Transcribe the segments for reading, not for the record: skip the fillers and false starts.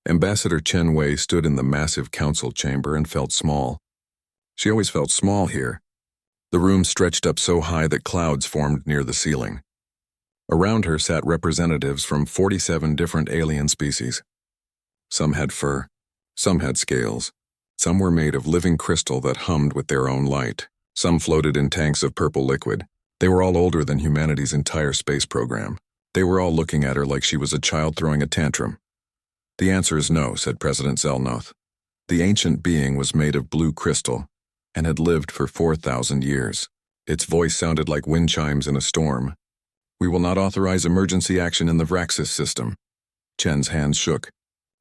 Ambassador Chen Wei stood in the massive council chamber and felt small. She always felt small here. The room stretched up so high that clouds formed near the ceiling. Around her sat representatives from 47 different alien species. Some had fur, some had scales, some were made of living crystal that hummed with their own light, some floated in tanks of purple liquid. They were all older than humanity's entire space program. They were all looking at her like she was a child throwing a tantrum. "The answer is no," said President Zelnoth. The ancient being was made of blue crystal and had lived for 4,000 years. Its voice sounded like wind chimes in a storm. "We will not authorize emergency action in the Vraxis system." Chen's hands shook.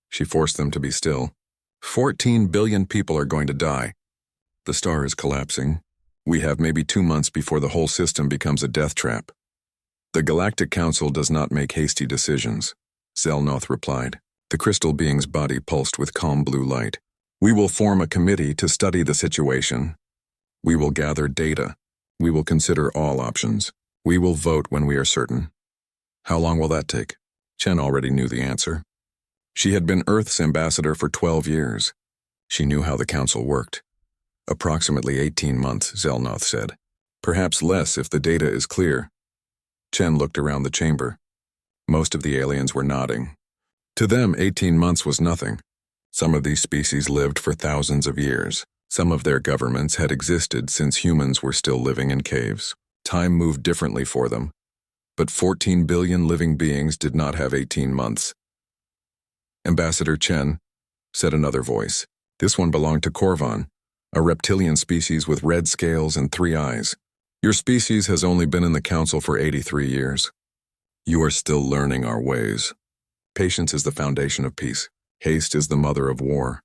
She forced them to be still. 14 billion people are going to die. The star is collapsing. We have maybe 2 months before the whole system becomes a death trap. "The Galactic Council does not make hasty decisions," Zelnoth replied. The crystal being's body pulsed with calm blue light. "We will form a committee to study the situation. We will gather data. We will consider all options. We will vote when we are certain." How long will that take? Chen already knew the answer. She had been Earth's ambassador for 12 years. She knew how the council worked. "Approximately 18 months, Zelnoth said. "Perhaps less if the data is clear." Chen looked around the chamber. Most of the aliens were nodding. To them, 18 months was nothing. Some of these species lived for thousands of years. Some of their governments had existed since humans were still living in caves. Time moved differently for them. But 14 billion living beings did not have 18 months. "Ambassador Chen," said another voice. This one belonged to Korvan, a reptilian species with red scales and 3 eyes. "Your species has only been in the council for 83 years. You are still learning our ways. Patience is the foundation of peace. Haste is the mother of war."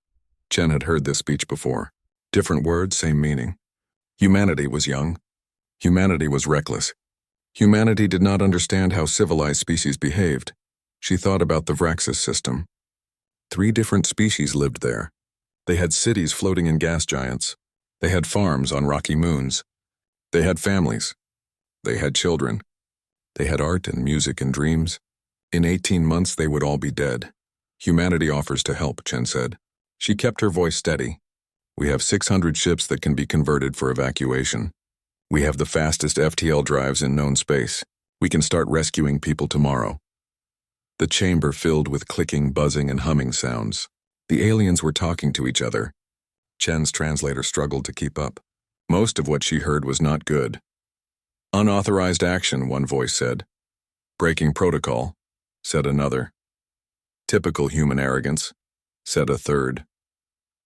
Chen had heard this speech before. Different words, same meaning. Humanity was young. Humanity was reckless. Humanity did not understand how civilized species behaved. She thought about the Vraxis system. 3 different species lived there. They had cities floating in gas giants. They had farms on rocky moons. They had families. They had children. They had art and music and dreams. In 18 months they would all be dead. "Humanity offers to help," Chen said. She kept her voice steady. "We have 600 ships that can be converted for evacuation. We have the fastest FTL drives in known space. We can start rescuing people tomorrow." The chamber filled with clicking, buzzing, and humming sounds. The aliens were talking to each other. Chen's translator struggled to keep up. Most of what she heard was not good. "Unauthorized action," one voice said. "Breaking protocol," said another. "Typical human arrogance," said a third.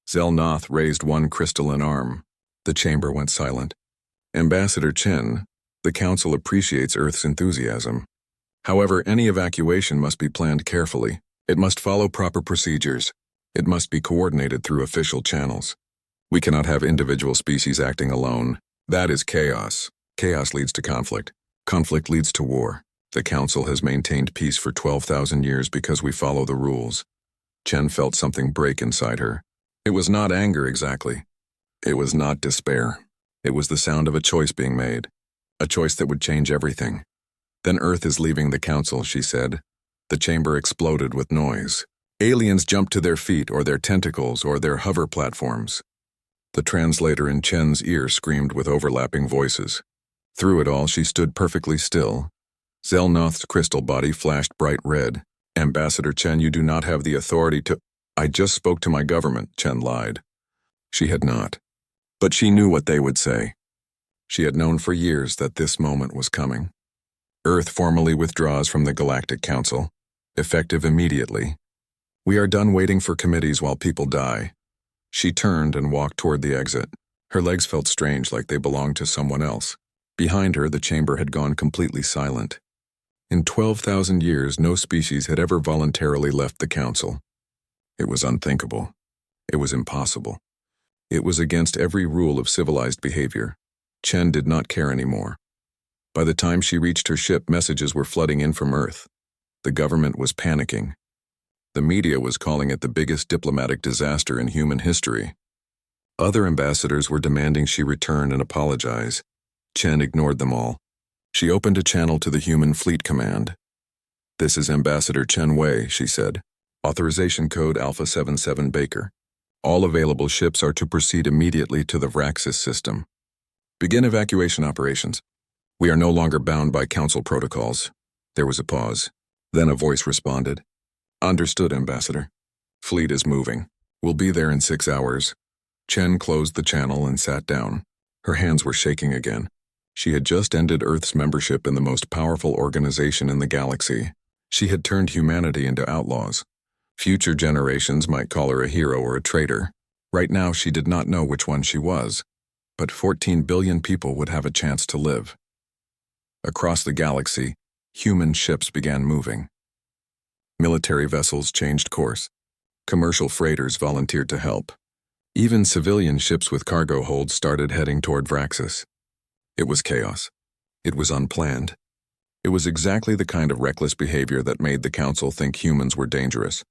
Zelnoth raised one crystalline arm. The chamber went silent. "Ambassador Chen, the council appreciates Earth's enthusiasm. However, any evacuation must be planned carefully. It must follow proper procedures. It must be coordinated through official channels. We cannot have individual species acting alone. That is chaos. Chaos leads to conflict. Conflict leads to war. The council has maintained peace for 12,000 years because we follow the rules." Chen felt something break inside her. It was not anger exactly. It was not despair. It was the sound of a choice being made. A choice that would change everything. "Then Earth is leaving the council," she said. The chamber exploded with noise. Aliens jumped to their feet or their tentacles or their hover platforms. The translator in Chen's ear screamed with overlapping voices. Through it all, she stood perfectly still. Zelnoth's crystal body flashed bright red. "Ambassador Chen, you do not have the authority to—" "I just spoke to my government," Chen lied. She had not. But she knew what they would say. She had known for years that this moment was coming. Earth formally withdraws from the Galactic Council, effective immediately. "We are done waiting for committees while people die." She turned and walked toward the exit. Her legs felt strange, like they belonged to someone else. Behind her, the chamber had gone completely silent. In 12,000 years, no species had ever voluntarily left the council. It was unthinkable. It was impossible. It was against every rule of civilized behavior. Chen did not care anymore. By the time she reached her ship, messages were flooding in from Earth. The government was panicking. The media was calling it the biggest diplomatic disaster in human history. Other ambassadors were demanding she return and apologize. Chen ignored them all. She opened a channel to the Human Fleet Command. "This is Ambassador Chen Wei," she said. Authorization code Alpha 77 Baker. All available ships are to proceed immediately to the Vraxis system. Begin evacuation operations. We are no longer bound by Council protocols. There was a pause. Then a voice responded. Understood, Ambassador. Fleet is moving. We'll be there in 6 hours. Chen closed the channel and sat down. Her hands were shaking again. She had just ended Earth's membership in the most powerful organization in the galaxy. She had turned humanity into outlaws. Future generations might call her a hero or a traitor. Right now, she did not know which one she was. But 14 billion people would have a chance to live. Across the galaxy, human ships began moving. Military vessels changed course. Commercial freighters volunteered to help. Even civilian ships with cargo holds started heading toward Vraxis. It was chaos. It was unplanned. It was exactly the kind of reckless behavior that made the Council think humans were dangerous.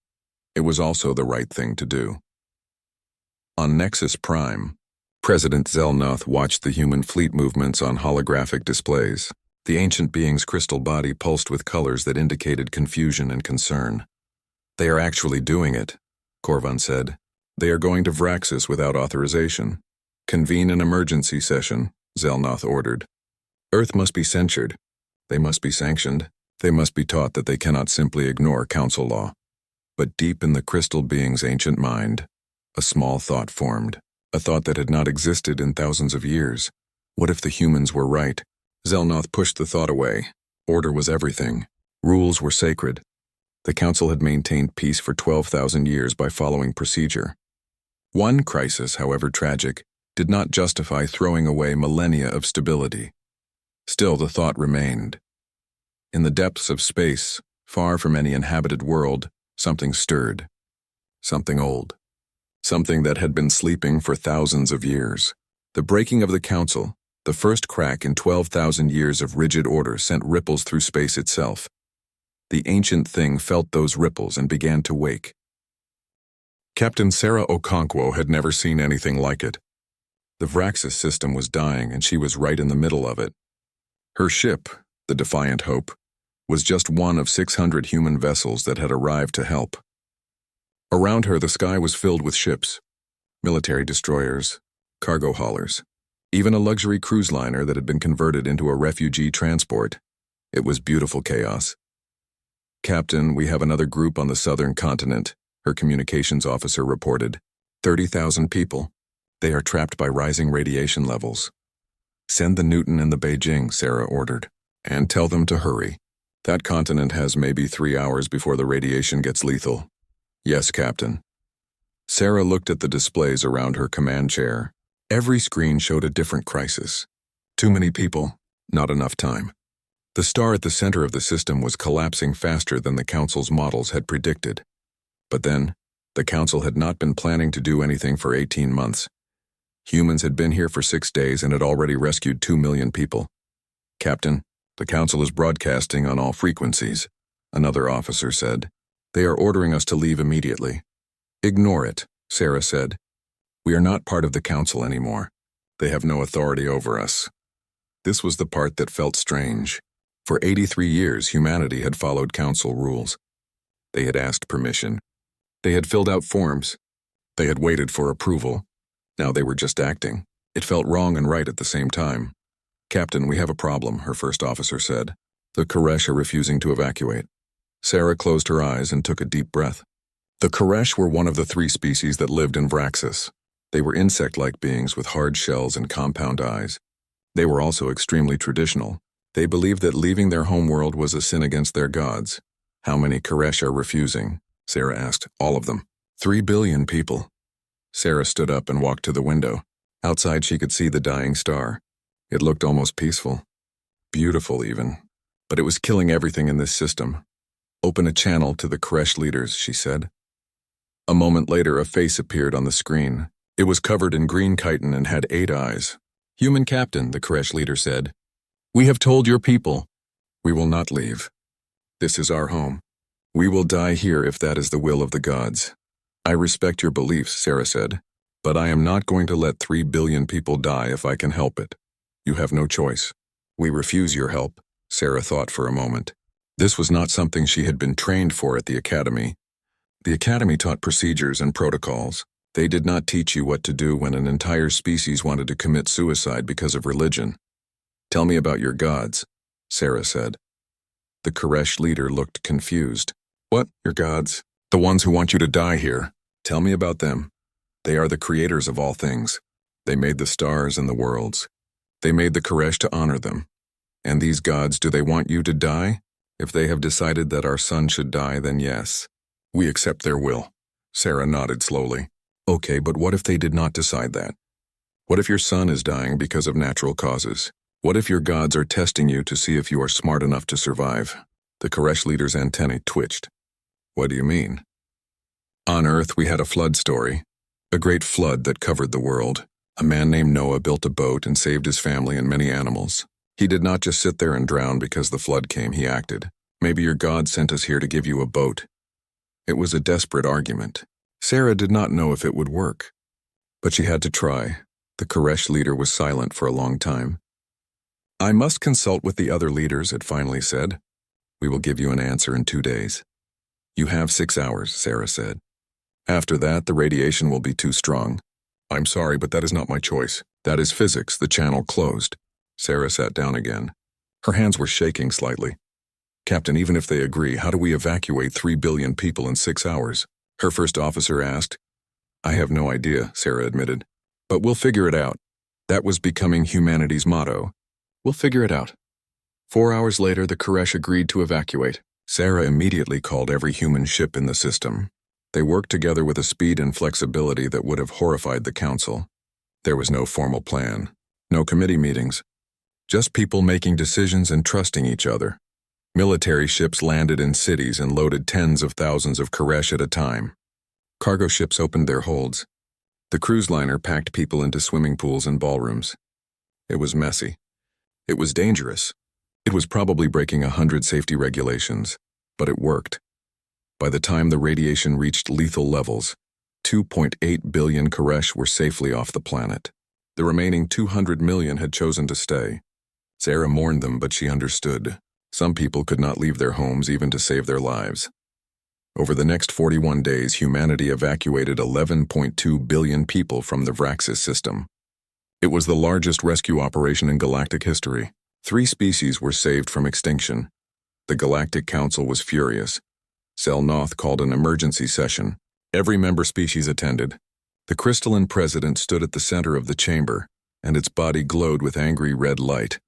It was also the right thing to do. On Nexus Prime, President Zelnoth watched the human fleet movements on holographic displays. The ancient being's crystal body pulsed with colors that indicated confusion and concern. They are actually doing it, Korvan said. They are going to Vraxis without authorization. Convene an emergency session, Zelnoth ordered. Earth must be censured. They must be sanctioned. They must be taught that they cannot simply ignore Council law. But deep in the crystal being's ancient mind, a small thought formed, a thought that had not existed in thousands of years. What if the humans were right? Zelnoth pushed the thought away. Order was everything. Rules were sacred. The Council had maintained peace for 12,000 years by following procedure. One crisis, however tragic, did not justify throwing away millennia of stability. Still, the thought remained. In the depths of space, far from any inhabited world, something stirred. Something old. Something that had been sleeping for thousands of years. The breaking of the Council, the first crack in 12,000 years of rigid order, sent ripples through space itself. The ancient thing felt those ripples and began to wake. Captain Sarah Okonkwo had never seen anything like it. The Vraxis system was dying, and she was right in the middle of it. Her ship, the Defiant Hope, was just one of 600 human vessels that had arrived to help. Around her, the sky was filled with ships, military destroyers, cargo haulers, even a luxury cruise liner that had been converted into a refugee transport. It was beautiful chaos. Captain, we have another group on the southern continent, her communications officer reported. 30,000 people. They are trapped by rising radiation levels. Send the Newton and the Beijing, Sarah ordered, and tell them to hurry. That continent has maybe 3 hours before the radiation gets lethal. Yes, Captain. Sarah looked at the displays around her command chair. Every screen showed a different crisis. Too many people, not enough time. The star at the center of the system was collapsing faster than the Council's models had predicted. But then, the Council had not been planning to do anything for 18 months. Humans had been here for 6 days and had already rescued 2 million people. Captain, the Council is broadcasting on all frequencies, another officer said. They are ordering us to leave immediately. Ignore it, Sarah said. We are not part of the Council anymore. They have no authority over us. This was the part that felt strange. For 83 years, humanity had followed Council rules. They had asked permission. They had filled out forms. They had waited for approval. Now they were just acting. It felt wrong and right at the same time. Captain, we have a problem, her first officer said. The Koresh are refusing to evacuate. Sarah closed her eyes and took a deep breath. The Koresh were one of the 3 species that lived in Vraxis. They were insect-like beings with hard shells and compound eyes. They were also extremely traditional. They believed that leaving their homeworld was a sin against their gods. How many Koresh are refusing? Sarah asked. All of them. 3 billion people. Sarah stood up and walked to the window. Outside she could see the dying star. It looked almost peaceful. Beautiful even. But it was killing everything in this system. Open a channel to the Koresh leaders, she said. A moment later, a face appeared on the screen. It was covered in green chitin and had 8 eyes. Human Captain, the Koresh leader said. We have told your people. We will not leave. This is our home. We will die here if that is the will of the gods. I respect your beliefs, Sarah said, but I am not going to let 3 billion people die if I can help it. You have no choice. We refuse your help, Sarah thought for a moment. This was not something she had been trained for at the academy. The Academy taught procedures and protocols. They did not teach you what to do when an entire species wanted to commit suicide because of religion. Tell me about your gods, Sarah said. The Koresh leader looked confused. What, your gods? The ones who want you to die here. Tell me about them. They are the creators of all things. They made the stars and the worlds. They made the Koresh to honor them. And these gods, do they want you to die? If they have decided that our son should die, then yes. We accept their will. Sarah nodded slowly. Okay, but what if they did not decide that? What if your son is dying because of natural causes? What if your gods are testing you to see if you are smart enough to survive? The Koresh leader's antennae twitched. What do you mean? On Earth, we had a flood story. A great flood that covered the world. A man named Noah built a boat and saved his family and many animals. He did not just sit there and drown because the flood came, he acted. Maybe your God sent us here to give you a boat. It was a desperate argument. Sarah did not know if it would work. But she had to try. The Koresh leader was silent for a long time. I must consult with the other leaders, it finally said. We will give you an answer in 2 days. You have 6 hours, Sarah said. After that, the radiation will be too strong. I'm sorry, but that is not my choice. That is physics. The channel closed. Sarah sat down again. Her hands were shaking slightly. Captain, even if they agree, how do we evacuate 3 billion people in 6 hours? Her first officer asked. I have no idea, Sarah admitted. But we'll figure it out. That was becoming humanity's motto. We'll figure it out. 4 hours later, the Koresh agreed to evacuate. Sarah immediately called every human ship in the system. They worked together with a speed and flexibility that would have horrified the council. There was no formal plan, no committee meetings, just people making decisions and trusting each other. Military ships landed in cities and loaded tens of thousands of Koresh at a time. Cargo ships opened their holds. The cruise liner packed people into swimming pools and ballrooms. It was messy. It was dangerous. It was probably breaking 100 safety regulations, but it worked. By the time the radiation reached lethal levels, 2.8 billion Koresh were safely off the planet. The remaining 200 million had chosen to stay. Sarah mourned them, but she understood. Some people could not leave their homes even to save their lives. Over the next 41 days, humanity evacuated 11.2 billion people from the Vraxis system. It was the largest rescue operation in galactic history. 3 species were saved from extinction. The Galactic Council was furious. Selnoth called an emergency session. Every member species attended. The crystalline president stood at the center of the chamber, and its body glowed with angry red light.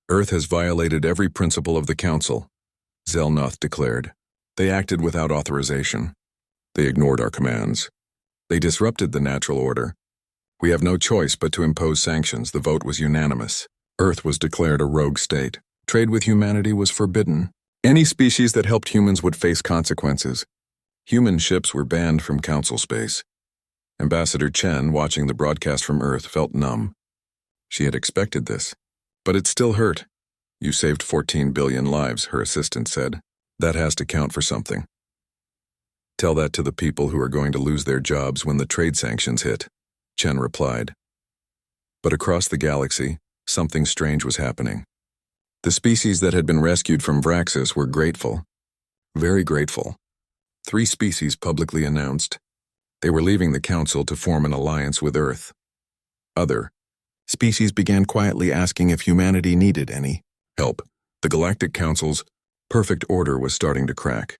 Earth has violated every principle of the Council, Selnoth declared. They acted without authorization. They ignored our commands. They disrupted the natural order. We have no choice but to impose sanctions. The vote was unanimous. Earth was declared a rogue state. Trade with humanity was forbidden. Any species that helped humans would face consequences. Human ships were banned from Council space. Ambassador Chen, watching the broadcast from Earth, felt numb. She had expected this, but it still hurt. You saved 14 billion lives, her assistant said. That has to count for something. Tell that to the people who are going to lose their jobs when the trade sanctions hit, Chen replied. But across the galaxy, something strange was happening. The species that had been rescued from Vraxis were grateful. Very grateful. 3 species publicly announced. They were leaving the Council to form an alliance with Earth. Other species began quietly asking if humanity needed any help. The Galactic Council's perfect order was starting to crack.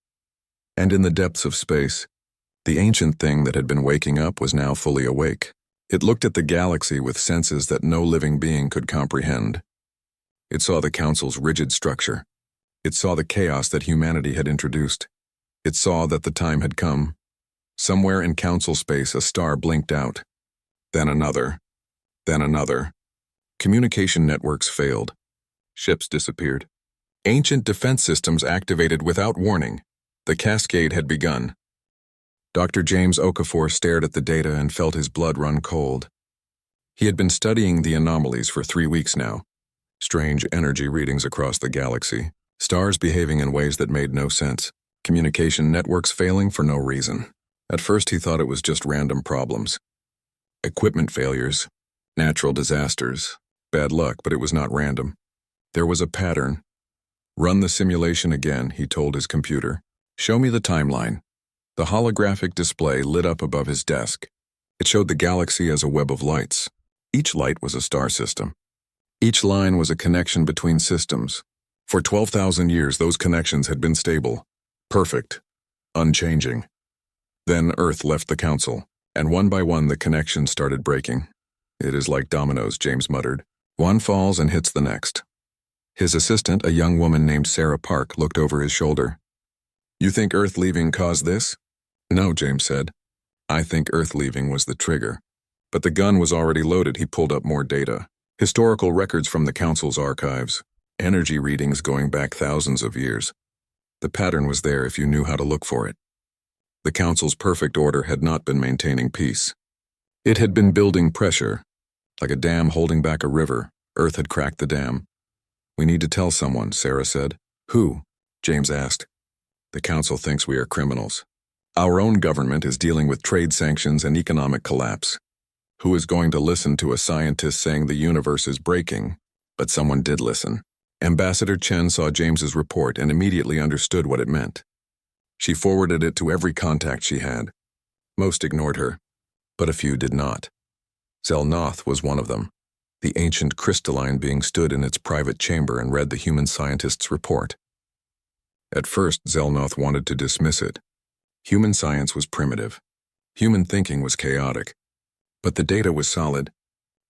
And in the depths of space, the ancient thing that had been waking up was now fully awake. It looked at the galaxy with senses that no living being could comprehend. It saw the Council's rigid structure. It saw the chaos that humanity had introduced. It saw that the time had come. Somewhere in Council space, a star blinked out. Then another. Then another. Communication networks failed. Ships disappeared. Ancient defense systems activated without warning. The cascade had begun. Dr. James Okafor stared at the data and felt his blood run cold. He had been studying the anomalies for 3 weeks now. Strange energy readings across the galaxy. Stars behaving in ways that made no sense. Communication networks failing for no reason. At first he thought it was just random problems. Equipment failures. Natural disasters. Bad luck, but it was not random. There was a pattern. Run the simulation again, he told his computer. Show me the timeline. The holographic display lit up above his desk. It showed the galaxy as a web of lights. Each light was a star system. Each line was a connection between systems. For 12,000 years, those connections had been stable, perfect, unchanging. Then Earth left the Council, and one by one the connections started breaking. It is like dominoes, James muttered. One falls and hits the next. His assistant, a young woman named Sarah Park, looked over his shoulder. You think Earth leaving caused this? No, James said. I think Earth leaving was the trigger. But the gun was already loaded. He pulled up more data. Historical records from the Council's archives. Energy readings going back thousands of years. The pattern was there if you knew how to look for it. The Council's perfect order had not been maintaining peace. It had been building pressure. Like a dam holding back a river, Earth had cracked the dam. We need to tell someone, Sarah said. Who? James asked. The Council thinks we are criminals. Our own government is dealing with trade sanctions and economic collapse. Who is going to listen to a scientist saying the universe is breaking? But someone did listen. Ambassador Chen saw James's report and immediately understood what it meant. She forwarded it to every contact she had. Most ignored her, but a few did not. Zelnoth was one of them. The ancient crystalline being stood in its private chamber and read the human scientist's report. At first, Zelnoth wanted to dismiss it. Human science was primitive. Human thinking was chaotic. But the data was solid.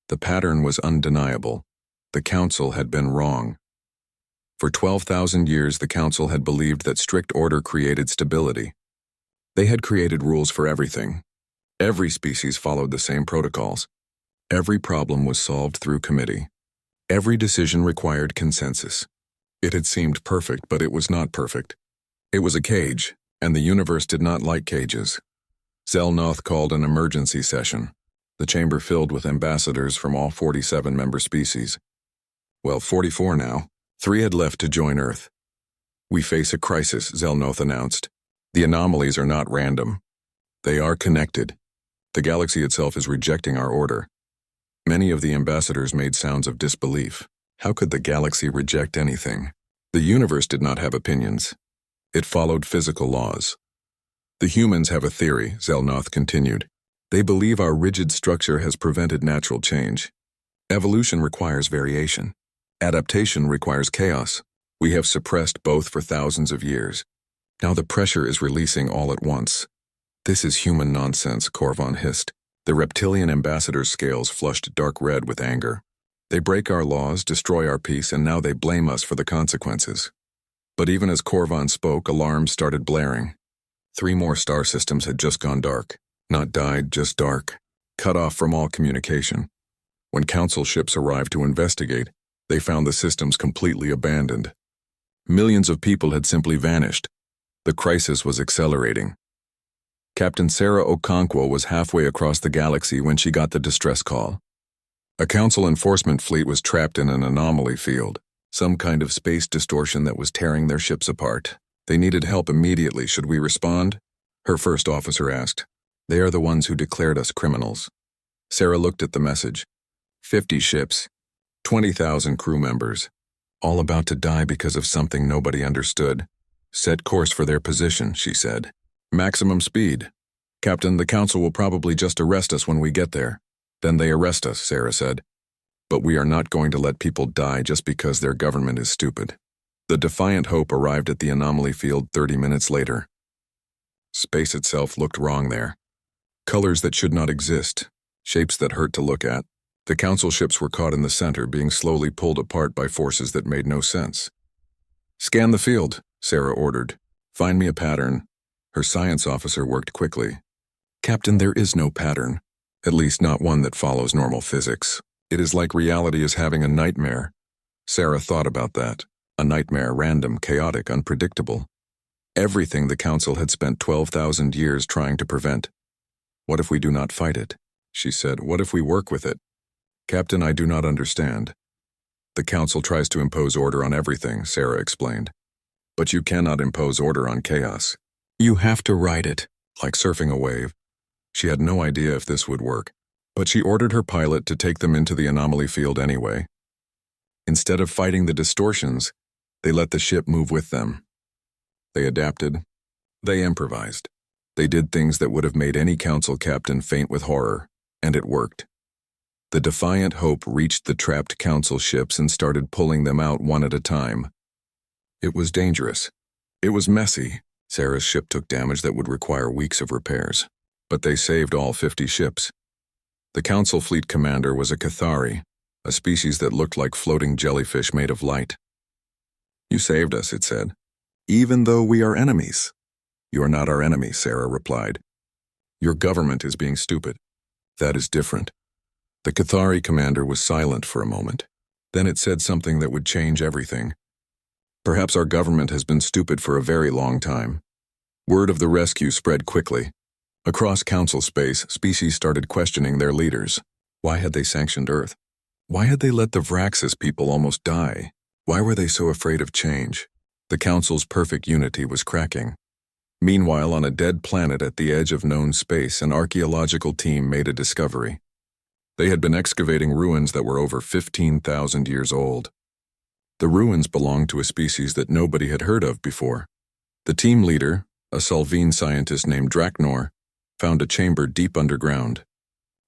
The pattern was undeniable. The Council had been wrong. For 12,000 years, the Council had believed that strict order created stability. They had created rules for everything. Every species followed the same protocols. Every problem was solved through committee. Every decision required consensus. It had seemed perfect, but it was not perfect. It was a cage, and the universe did not like cages. Zelnoth called an emergency session. The chamber filled with ambassadors from all 47 member species. Well, 44 now. 3 had left to join Earth. We face a crisis, Zelnoth announced. The anomalies are not random. They are connected. The galaxy itself is rejecting our order. Many of the ambassadors made sounds of disbelief. How could the galaxy reject anything? The universe did not have opinions. It followed physical laws. The humans have a theory, Zelnoth continued. They believe our rigid structure has prevented natural change. Evolution requires variation. Adaptation requires chaos. We have suppressed both for thousands of years. Now the pressure is releasing all at once. This is human nonsense, Korvan hissed. The reptilian ambassador's scales flushed dark red with anger. They break our laws, destroy our peace, and now they blame us for the consequences. But even as Korvan spoke, alarms started blaring. 3 more star systems had just gone dark. Not died, just dark. Cut off from all communication. When Council ships arrived to investigate, they found the systems completely abandoned. Millions of people had simply vanished. The crisis was accelerating. Captain Sarah Okonkwo was halfway across the galaxy when she got the distress call. A Council enforcement fleet was trapped in an anomaly field, some kind of space distortion that was tearing their ships apart. They needed help immediately. Should we respond? Her first officer asked. They are the ones who declared us criminals. Sarah looked at the message. 50 ships, 20,000 crew members, all about to die because of something nobody understood. Set course for their position, she said. Maximum speed. Captain, the Council will probably just arrest us when we get there. Then they arrest us, Sarah said. But we are not going to let people die just because their government is stupid. The Defiant Hope arrived at the anomaly field 30 minutes later. Space itself looked wrong there. Colors that should not exist, shapes that hurt to look at. The Council ships were caught in the center, being slowly pulled apart by forces that made no sense. Scan the field, Sarah ordered. Find me a pattern. Her science officer worked quickly. Captain, there is no pattern. At least not one that follows normal physics. It is like reality is having a nightmare. Sarah thought about that. A nightmare, random, chaotic, unpredictable. Everything the Council had spent 12,000 years trying to prevent. What if we do not fight it? She said. What if we work with it? Captain, I do not understand. The Council tries to impose order on everything, Sarah explained. But you cannot impose order on chaos. You have to ride it, like surfing a wave. She had no idea if this would work, but she ordered her pilot to take them into the anomaly field anyway. Instead of fighting the distortions, they let the ship move with them. They adapted. They improvised. They did things that would have made any council captain faint with horror, and it worked. The Defiant Hope reached the trapped council ships and started pulling them out one at a time. It was dangerous. It was messy. Sarah's ship took damage that would require weeks of repairs. But they saved all 50 ships. The council fleet commander was a Cathari, a species that looked like floating jellyfish made of light. "You saved us," it said, "even though we are enemies." "You are not our enemy," Sarah replied. "Your government is being stupid. That is different." The Cathari commander was silent for a moment. Then it said something that would change everything. "Perhaps our government has been stupid for a very long time." Word of the rescue spread quickly. Across council space, species started questioning their leaders. Why had they sanctioned Earth? Why had they let the Vraxis people almost die? Why were they so afraid of change? The council's perfect unity was cracking. Meanwhile, on a dead planet at the edge of known space, an archaeological team made a discovery. They had been excavating ruins that were over 15,000 years old. The ruins belonged to a species that nobody had heard of before. The team leader, a Salvine scientist named Draknor, found a chamber deep underground.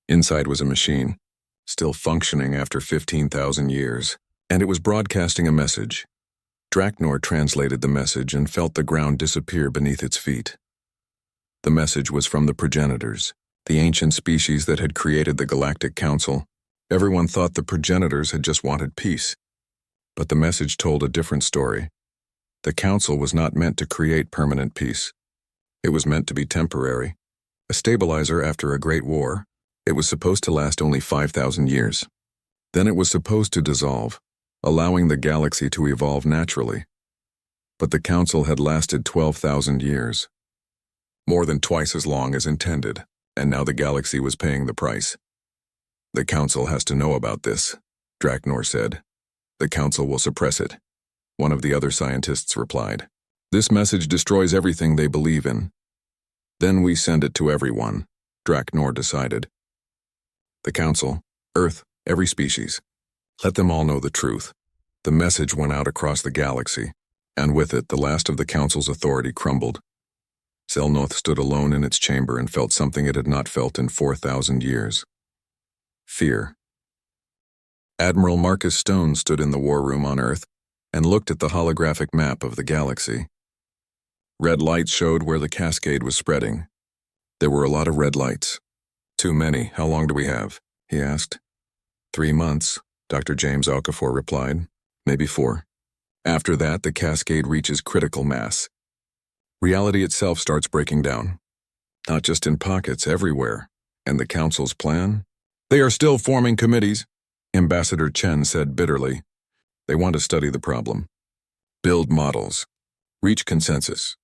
Inside was a machine, still functioning after 15,000 years, and it was broadcasting a message. Draknor translated the message and felt the ground disappear beneath its feet. The message was from the progenitors, the ancient species that had created the Galactic Council. Everyone thought the progenitors had just wanted peace. But the message told a different story. The Council was not meant to create permanent peace. It was meant to be temporary, a stabilizer after a great war. It was supposed to last only 5,000 years. Then it was supposed to dissolve, allowing the galaxy to evolve naturally. But the Council had lasted 12,000 years. More than twice as long as intended, and now the galaxy was paying the price. "The Council has to know about this," Draknor said. "The Council will suppress it," one of the other scientists replied. "This message destroys everything they believe in." "Then we send it to everyone," Draknor decided. "The Council, Earth, every species. Let them all know the truth." The message went out across the galaxy, and with it the last of the Council's authority crumbled. Selnoth stood alone in its chamber and felt something it had not felt in 4,000 years. Fear. Admiral Marcus Stone stood in the war room on Earth and looked at the holographic map of the galaxy. Red lights showed where the cascade was spreading. There were a lot of red lights. "Too many. How long do we have?" he asked. 3 months, Dr. James Okafor replied. "Maybe 4. After that, the cascade reaches critical mass. Reality itself starts breaking down. Not just in pockets, everywhere. And the Council's plan? They are still forming committees," Ambassador Chen said bitterly. "They want to study the problem. Build models. Reach consensus.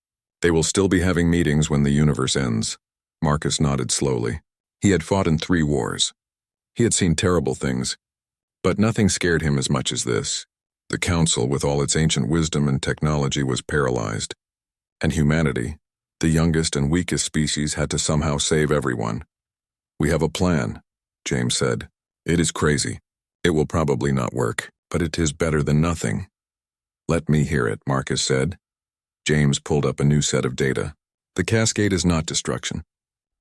They will still be having meetings when the universe ends." Marcus nodded slowly. He had fought in 3 wars. He had seen terrible things, but nothing scared him as much as this. The Council, with all its ancient wisdom and technology, was paralyzed. And humanity, the youngest and weakest species, had to somehow save everyone. "We have a plan," James said. "It is crazy. It will probably not work, but it is better than nothing." "Let me hear it," Marcus said. James pulled up a new set of data. "The cascade is not destruction.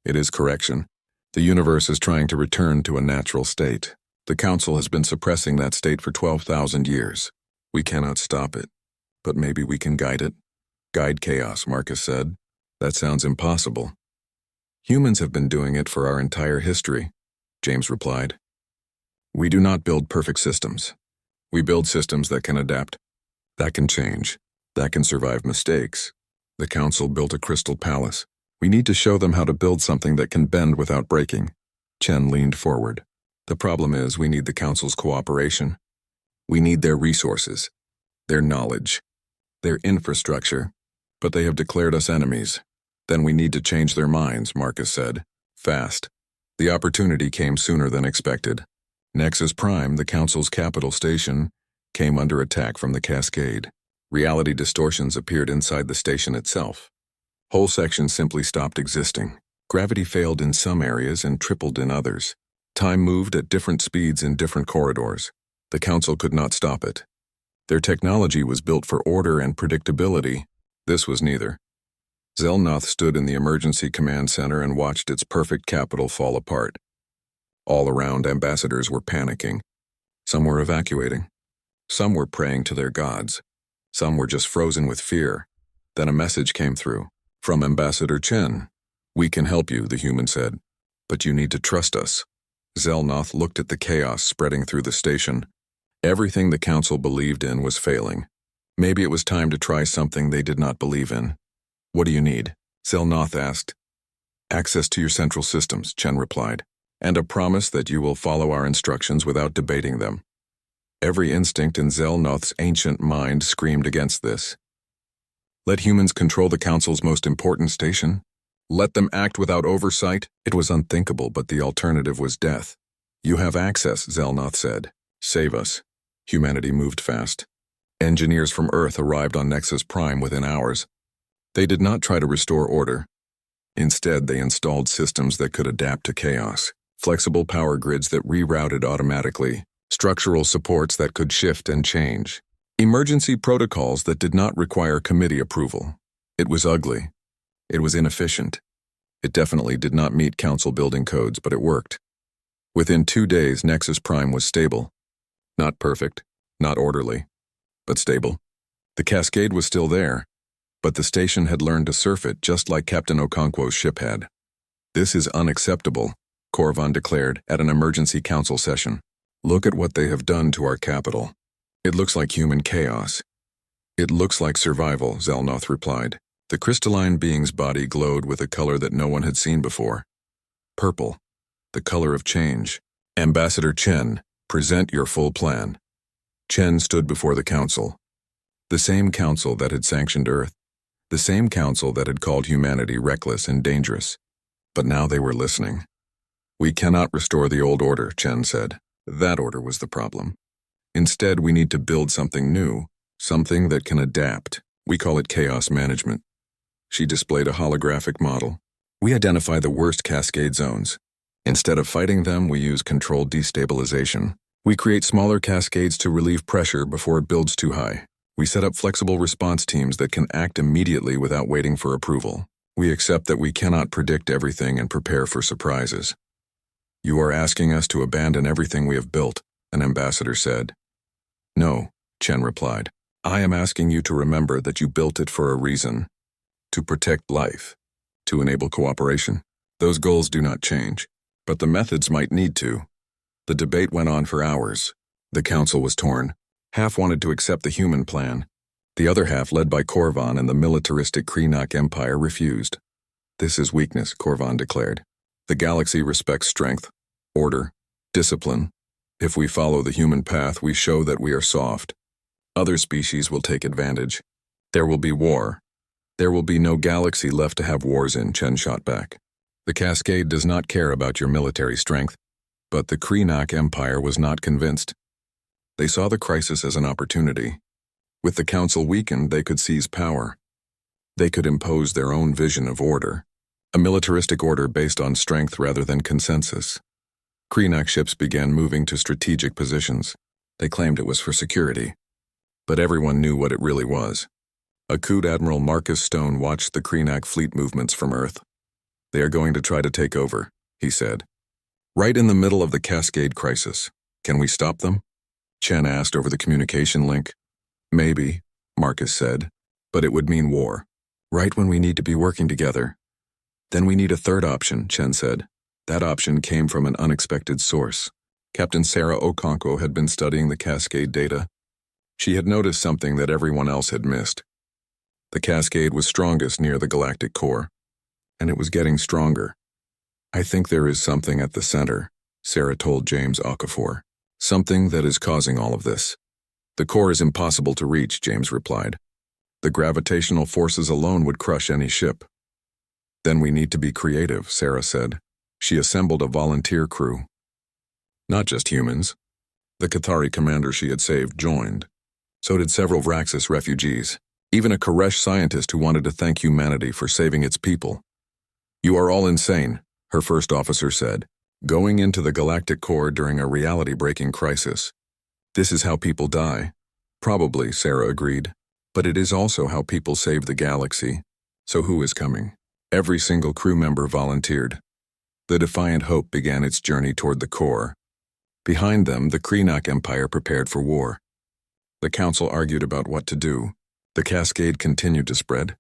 It is correction. The universe is trying to return to a natural state. The Council has been suppressing that state for 12,000 years. We cannot stop it, but maybe we can guide it." "Guide chaos," Marcus said. "That sounds impossible." "Humans have been doing it for our entire history," James replied. "We do not build perfect systems. We build systems that can adapt, that can change, that can survive mistakes. The Council built a crystal palace. We need to show them how to build something that can bend without breaking." Chen leaned forward. "The problem is we need the Council's cooperation. We need their resources, their knowledge, their infrastructure. But they have declared us enemies. Then we need to change their minds," Marcus said. "Fast." The opportunity came sooner than expected. Nexus Prime, the Council's capital station, came under attack from the cascade. Reality distortions appeared inside the station itself. Whole sections simply stopped existing. Gravity failed in some areas and tripled in others. Time moved at different speeds in different corridors. The Council could not stop it. Their technology was built for order and predictability. This was neither. Zelnoth stood in the emergency command center and watched its perfect capital fall apart. All around, ambassadors were panicking. Some were evacuating. Some were praying to their gods. Some were just frozen with fear. Then a message came through. From Ambassador Chen. "We can help you," the human said. "But you need to trust us." Zelnoth looked at the chaos spreading through the station. Everything the council believed in was failing. Maybe it was time to try something they did not believe in. "What do you need?" Zelnoth asked. "Access to your central systems," Chen replied, "and a promise that you will follow our instructions without debating them." Every instinct in Zelnoth's ancient mind screamed against this. Let humans control the council's most important station? Let them act without oversight? It was unthinkable, but the alternative was death. "You have access," Zelnoth said. "Save us." Humanity moved fast. Engineers from Earth arrived on Nexus Prime within hours. They did not try to restore order. Instead, they installed systems that could adapt to chaos, flexible power grids that rerouted automatically, structural supports that could shift and change, emergency protocols that did not require committee approval. It was ugly. It was inefficient. It definitely did not meet council building codes, but it worked. Within 2 days, Nexus Prime was stable. Not perfect, not orderly, but stable. The cascade was still there, but the station had learned to surf it just like Captain Okonkwo's ship had. "This is unacceptable," Korvan declared at an emergency council session. "Look at what they have done to our capital. It looks like human chaos." "It looks like survival," Zelnoth replied. The crystalline being's body glowed with a color that no one had seen before. Purple, the color of change. "Ambassador Chen, present your full plan." Chen stood before the council. The same council that had sanctioned Earth. The same council that had called humanity reckless and dangerous. But now they were listening. "We cannot restore the old order," Chen said. "That order was the problem. Instead, we need to build something new, something that can adapt. We call it chaos management." She displayed a holographic model. "We identify the worst cascade zones. Instead of fighting them, we use controlled destabilization. We create smaller cascades to relieve pressure before it builds too high. We set up flexible response teams that can act immediately without waiting for approval. We accept that we cannot predict everything and prepare for surprises." "You are asking us to abandon everything we have built," an ambassador said. "No," Chen replied. "I am asking you to remember that you built it for a reason. To protect life. To enable cooperation. Those goals do not change, but the methods might need to." The debate went on for hours. The council was torn. Half wanted to accept the human plan. The other half, led by Korvan and the militaristic Krenak Empire, refused. "This is weakness," Korvan declared. "The galaxy respects strength, order, discipline. If we follow the human path, we show that we are soft. Other species will take advantage. There will be war. There will be no galaxy left to have wars in," Chen shot back. "The Cascade does not care about your military strength." But the Krenak Empire was not convinced. They saw the crisis as an opportunity. With the council weakened, they could seize power. They could impose their own vision of order, a militaristic order based on strength rather than consensus. Krenak ships began moving to strategic positions. They claimed it was for security. But everyone knew what it really was. Akut Admiral Marcus Stone watched the Krenak fleet movements from Earth. "They are going to try to take over," he said. "Right in the middle of the Cascade crisis. Can we stop them?" Chen asked over the communication link. "Maybe," Marcus said, "but it would mean war. Right when we need to be working together." "Then we need a third option," Chen said. That option came from an unexpected source. Captain Sarah Okonkwo had been studying the Cascade data. She had noticed something that everyone else had missed. The Cascade was strongest near the galactic core, and it was getting stronger. "I think there is something at the center," Sarah told James Okafor. "Something that is causing all of this." "The core is impossible to reach," James replied. "The gravitational forces alone would crush any ship." "Then we need to be creative," Sarah said. She assembled a volunteer crew. Not just humans. The Cathari commander she had saved joined. So did several Vraxis refugees. Even a Koresh scientist who wanted to thank humanity for saving its people. "You are all insane," her first officer said. "Going into the galactic core during a reality-breaking crisis. This is how people die." "Probably," Sarah agreed. "But it is also how people save the galaxy." So who is coming? Every single crew member volunteered. The Defiant Hope began its journey toward the core. Behind them, the Krenak Empire prepared for war. The council argued about what to do. The cascade continued to spread.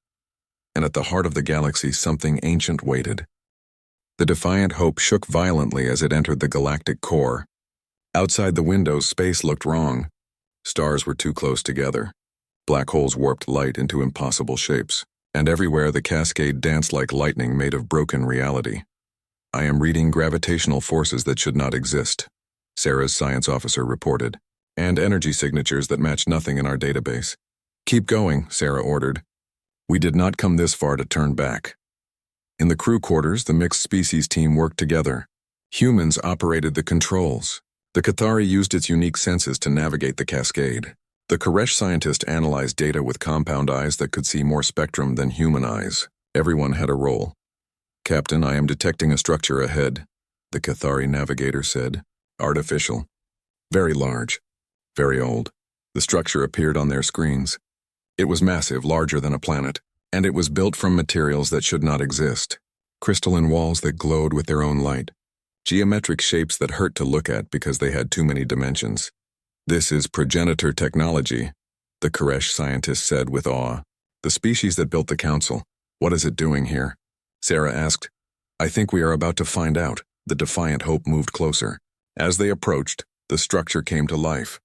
And at the heart of the galaxy, something ancient waited. The Defiant Hope shook violently as it entered the galactic core. Outside the windows, space looked wrong. Stars were too close together. Black holes warped light into impossible shapes. And everywhere the cascade danced like lightning made of broken reality. I am reading gravitational forces that should not exist, Sarah's science officer reported, and energy signatures that match nothing in our database. Keep going, Sarah ordered. We did not come this far to turn back. In the crew quarters, the mixed species team worked together. Humans operated the controls. The Cathari used its unique senses to navigate the cascade. The Koresh scientist analyzed data with compound eyes that could see more spectrum than human eyes. Everyone had a role. Captain, I am detecting a structure ahead, the Cathari navigator said. Artificial. Very large. Very old. The structure appeared on their screens. It was massive, larger than a planet, and it was built from materials that should not exist. Crystalline walls that glowed with their own light. Geometric shapes that hurt to look at because they had too many dimensions. This is progenitor technology, the Koresh scientist said with awe. The species that built the council. What is it doing here? Sarah asked. I think we are about to find out. The Defiant Hope moved closer. As they approached, the structure came to life.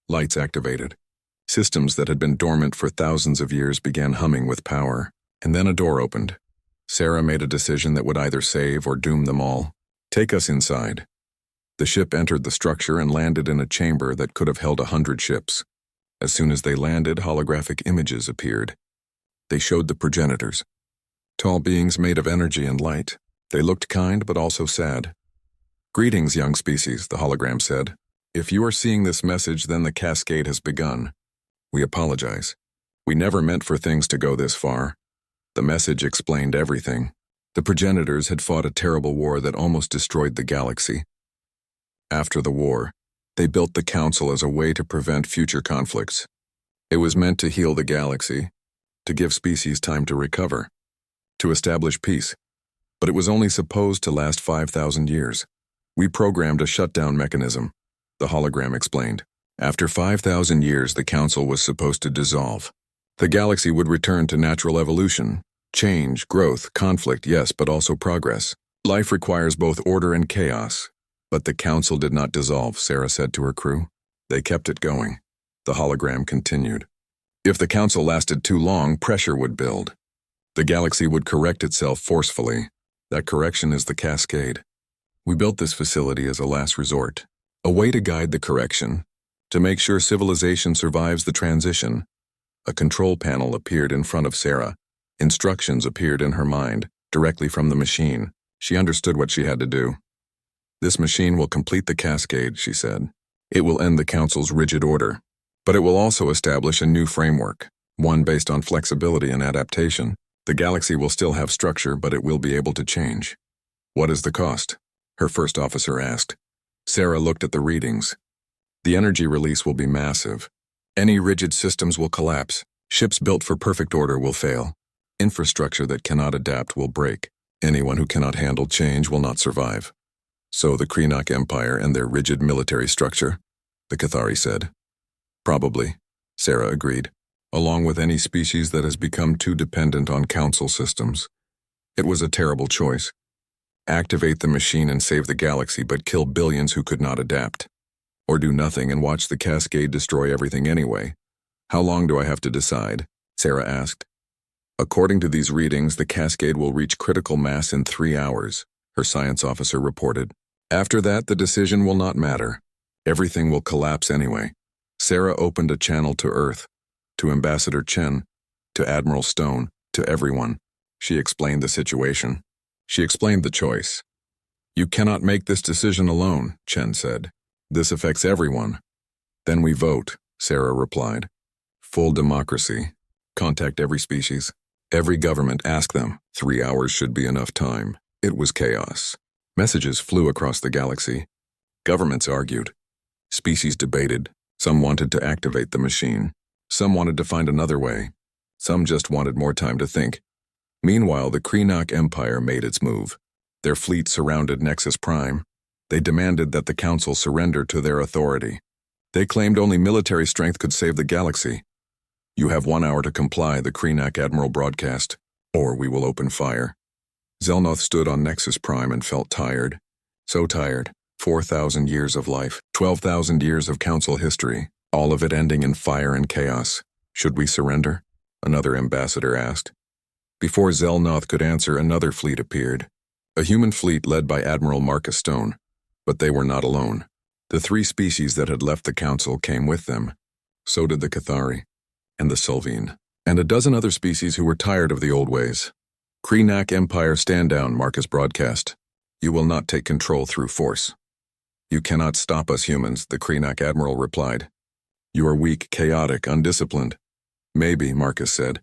Lights activated. Systems that had been dormant for thousands of years began humming with power. And then a door opened. Sarah made a decision that would either save or doom them all. Take us inside. The ship entered the structure and landed in a chamber that could have held 100 ships. As soon as they landed, holographic images appeared. They showed the progenitors. Tall beings made of energy and light. They looked kind but also sad. Greetings, young species, the hologram said. If you are seeing this message, then the cascade has begun. We apologize. We never meant for things to go this far. The message explained everything. The progenitors had fought a terrible war that almost destroyed the galaxy. After the war, they built the council as a way to prevent future conflicts. It was meant to heal the galaxy, to give species time to recover, to establish peace. But it was only supposed to last 5,000 years. We programmed a shutdown mechanism, the hologram explained. After 5,000 years, the council was supposed to dissolve. The galaxy would return to natural evolution. Change, growth, conflict, yes, but also progress. Life requires both order and chaos. But the council did not dissolve, Sarah said to her crew. They kept it going. The hologram continued. If the council lasted too long, pressure would build. The galaxy would correct itself forcefully. That correction is the cascade. We built this facility as a last resort, a way to guide the correction, to make sure civilization survives the transition. A control panel appeared in front of Sarah. Instructions appeared in her mind, directly from the machine. She understood what she had to do. This machine will complete the cascade, she said. It will end the council's rigid order. But it will also establish a new framework, one based on flexibility and adaptation. The galaxy will still have structure, but it will be able to change. What is the cost? Her first officer asked. Sarah looked at the readings. The energy release will be massive. Any rigid systems will collapse. Ships built for perfect order will fail. Infrastructure that cannot adapt will break. Anyone who cannot handle change will not survive. So the Krenak Empire and their rigid military structure, the Cathari said. Probably, Sarah agreed, along with any species that has become too dependent on council systems. It was a terrible choice. Activate the machine and save the galaxy, but kill billions who could not adapt. Or do nothing and watch the cascade destroy everything anyway. How long do I have to decide? Sarah asked. According to these readings, the cascade will reach critical mass in 3 hours, her science officer reported. After that, the decision will not matter. Everything will collapse anyway. Sarah opened a channel to Earth, to Ambassador Chen, to Admiral Stone, to everyone. She explained the situation. She explained the choice. You cannot make this decision alone, Chen said. This affects everyone. Then we vote, Sarah replied. Full democracy. Contact every species. Every government, ask them. 3 hours should be enough time. It was chaos. Messages flew across the galaxy. Governments argued. Species debated. Some wanted to activate the machine. Some wanted to find another way. Some just wanted more time to think. Meanwhile, the Krenak Empire made its move. Their fleet surrounded Nexus Prime. They demanded that the Council surrender to their authority. They claimed only military strength could save the galaxy. "You have 1 hour to comply," the Krenak Admiral broadcast, "or we will open fire." Zelnoth stood on Nexus Prime and felt tired. So tired. 4,000 years of life, 12,000 years of Council history, all of it ending in fire and chaos. "Should we surrender?" another ambassador asked. Before Zelnoth could answer, another fleet appeared. A human fleet led by Admiral Marcus Stone. But they were not alone. The 3 species that had left the Council came with them. So did the Cathari, and the Sylvine, and a dozen other species who were tired of the old ways. "Krenak Empire, stand down," Marcus broadcast. "You will not take control through force." "You cannot stop us humans," the Krenak Admiral replied. "You are weak, chaotic, undisciplined." "Maybe," Marcus said.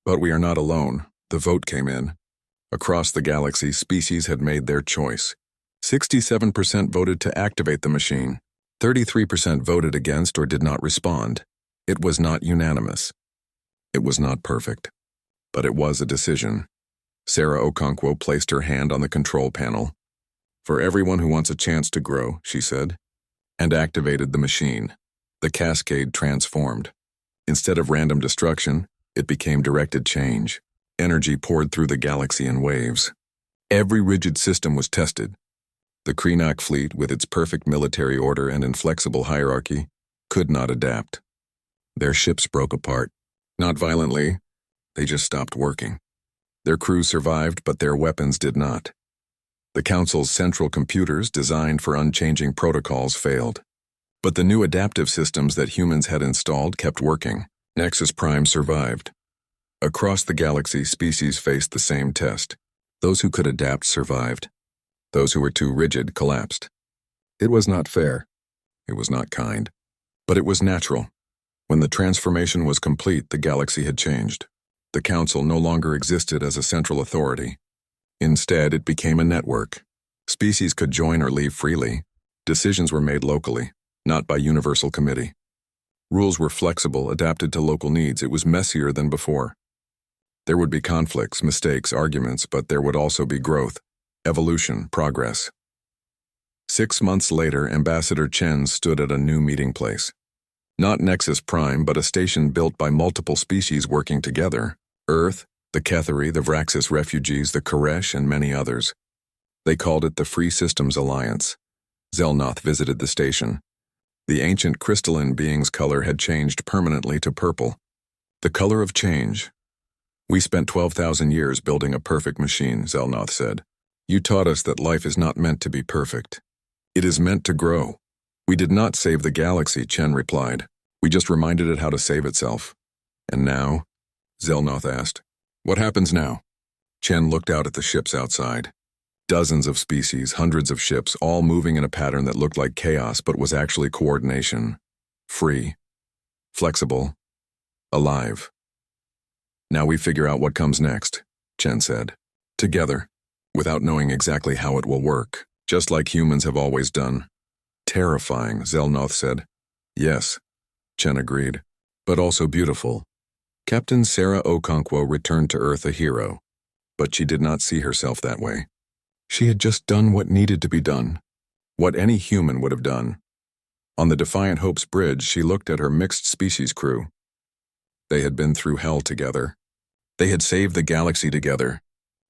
"But we are not alone." The vote came in. Across the galaxy, species had made their choice. 67% voted to activate the machine. 33% voted against or did not respond. It was not unanimous. It was not perfect. But it was a decision. Sarah Okonkwo placed her hand on the control panel. "For everyone who wants a chance to grow," she said, and activated the machine. The cascade transformed. Instead of random destruction, it became directed change. Energy poured through the galaxy in waves. Every rigid system was tested. The Krenak fleet, with its perfect military order and inflexible hierarchy, could not adapt. Their ships broke apart. Not violently, they just stopped working. Their crews survived, but their weapons did not. The Council's central computers, designed for unchanging protocols, failed. But the new adaptive systems that humans had installed kept working. Nexus Prime survived. Across the galaxy, species faced the same test. Those who could adapt survived. Those who were too rigid collapsed. It was not fair. It was not kind. But it was natural. When the transformation was complete, the galaxy had changed. The Council no longer existed as a central authority. Instead, it became a network. Species could join or leave freely. Decisions were made locally, not by universal committee. Rules were flexible, adapted to local needs. It was messier than before. There would be conflicts, mistakes, arguments, but there would also be growth, evolution, progress. 6 months later, Ambassador Chen stood at a new meeting place. Not Nexus Prime, but a station built by multiple species working together. Earth, the Cathari, the Vraxis refugees, the Koresh, and many others. They called it the Free Systems Alliance. Zelnoth visited the station. The ancient crystalline being's color had changed permanently to purple. The color of change. "We spent 12,000 years building a perfect machine," Zelnoth said. "You taught us that life is not meant to be perfect. It is meant to grow." "We did not save the galaxy," Chen replied. "We just reminded it how to save itself." "And now?" Zelnoth asked. "What happens now?" Chen looked out at the ships outside. Dozens of species, hundreds of ships, all moving in a pattern that looked like chaos but was actually coordination. Free. Flexible. Alive. "Now we figure out what comes next," Chen said. "Together. Without knowing exactly how it will work. Just like humans have always done." "Terrifying," Zelnoth said. "Yes," Chen agreed. "But also beautiful." Captain Sarah Okonkwo returned to Earth a hero. But she did not see herself that way. She had just done what needed to be done. What any human would have done. On the Defiant Hope's bridge, she looked at her mixed species crew. They had been through hell together. They had saved the galaxy together.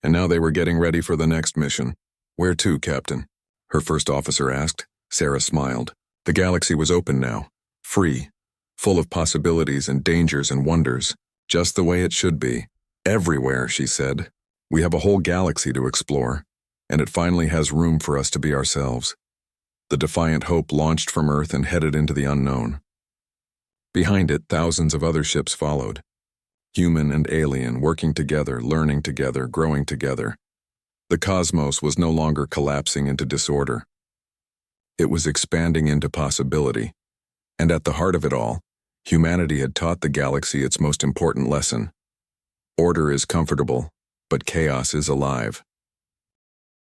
And now they were getting ready for the next mission. "Where to, Captain?" her first officer asked. Sarah smiled. The galaxy was open now. Free. Full of possibilities and dangers and wonders. Just the way it should be. "Everywhere," she said. "We have a whole galaxy to explore. And it finally has room for us to be ourselves." The Defiant Hope launched from Earth and headed into the unknown. Behind it, thousands of other ships followed. Human and alien, working together, learning together, growing together. The cosmos was no longer collapsing into disorder. It was expanding into possibility. And at the heart of it all, humanity had taught the galaxy its most important lesson. Order is comfortable, but chaos is alive.